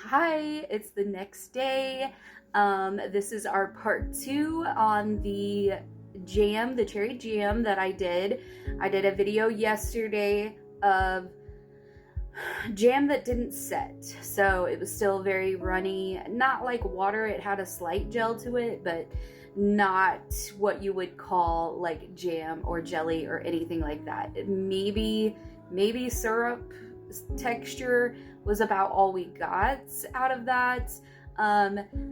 Hi, it's the next day. This is our part 2 on the jam, the cherry jam that I did. I did a video yesterday of jam that didn't set. So it was still very runny, not like water. It had a slight gel to it, but not what you would call like jam or jelly or anything like that. Maybe syrup texture was about all we got out of that.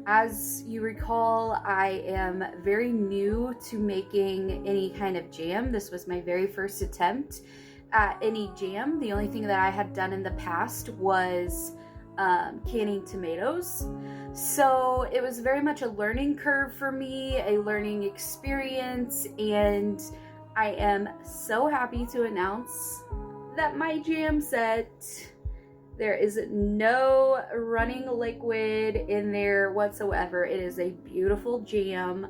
As you recall, I am very new to making any kind of jam. This was my very first attempt at any jam. The only thing that I had done in the past was canning tomatoes. So it was very much a learning curve for me, a learning experience, and I am so happy to announce that my jam set, there is no running liquid in there whatsoever. It is a beautiful jam.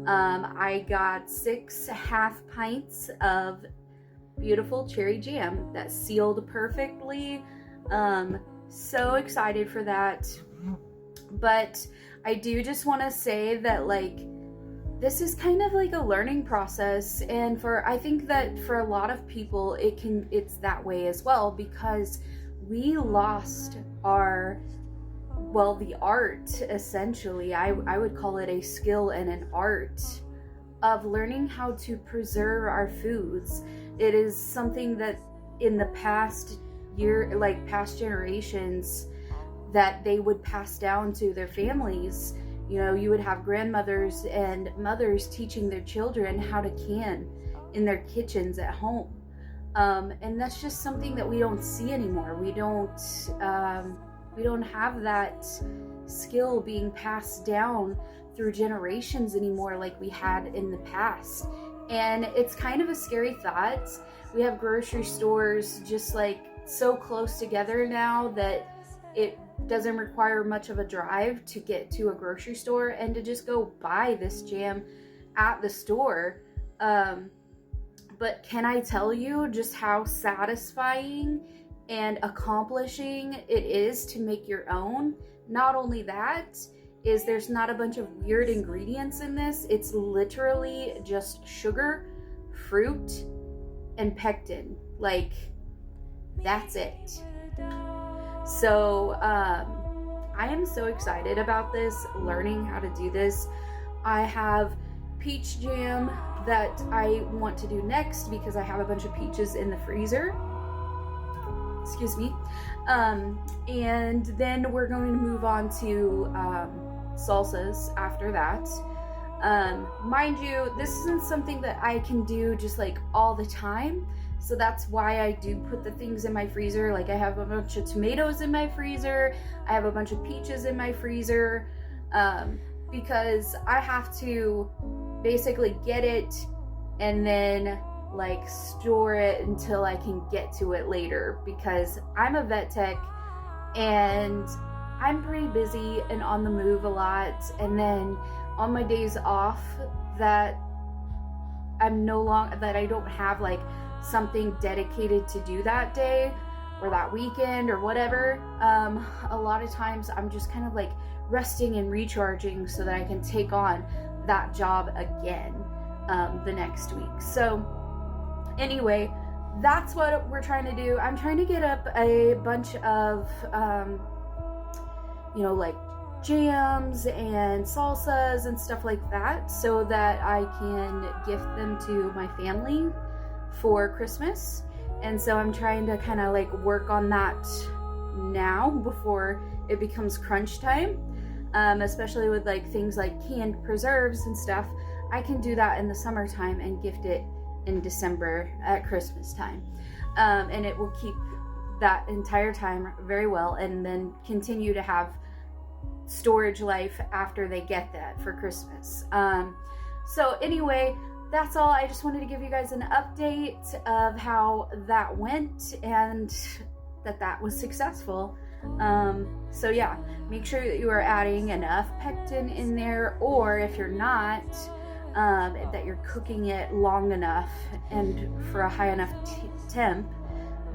I got 6 half pints of beautiful cherry jam that sealed perfectly. So excited for that. But I do just want to say that this is kind of like a learning process, and I think that for a lot of people it's that way as well, because we lost the art, essentially. I would call it a skill and an art of learning how to preserve our foods. It is something that in the past generations, that they would pass down to their families. You know, you would have grandmothers and mothers teaching their children how to can in their kitchens at home. And that's just something that we don't see anymore. We don't have that skill being passed down through generations anymore like we had in the past. And it's kind of a scary thought. We have grocery stores just so close together now that it doesn't require much of a drive to get to a grocery store and to just go buy this jam at the store. But can I tell you just how satisfying and accomplishing it is to make your own? Not only that, is there's not a bunch of weird ingredients in this. It's literally just sugar, fruit, and pectin. That's it. So I am so excited about this, learning how to do this. I have peach jam that I want to do next because I have a bunch of peaches in the freezer. Excuse me. And then we're going to move on to salsas after that. Mind you, this isn't something that I can do just all the time. So that's why I do put the things in my freezer. I have a bunch of tomatoes in my freezer. I have a bunch of peaches in my freezer, because I have to basically get it and then store it until I can get to it later, because I'm a vet tech and I'm pretty busy and on the move a lot. And then on my days off that I don't have something dedicated to do that day or that weekend or whatever, a lot of times I'm just kind of resting and recharging so that I can take on that job again the next week. So anyway, that's what we're trying to do. I'm trying to get up a bunch of jams and salsas and stuff like that so that I can gift them to my family for Christmas. And so I'm trying to kind of work on that now before it becomes crunch time, especially with things like canned preserves and stuff. I can do that in the summertime and gift it in December at Christmas time, and it will keep that entire time very well, and then continue to have storage life after they get that for Christmas. So anyway, that's all. I just wanted to give you guys an update of how that went and that was successful. So yeah, make sure that you are adding enough pectin in there, or if you're not, that you're cooking it long enough and for a high enough temp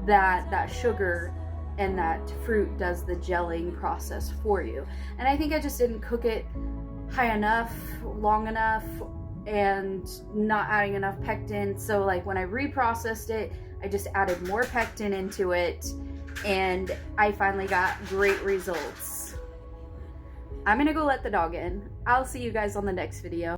that sugar and that fruit does the gelling process for you. And I think I just didn't cook it high enough, long enough, and not adding enough pectin. So like when I reprocessed it, I just added more pectin into it, and I finally got great results. I'm gonna go let the dog in. I'll see you guys on the next video.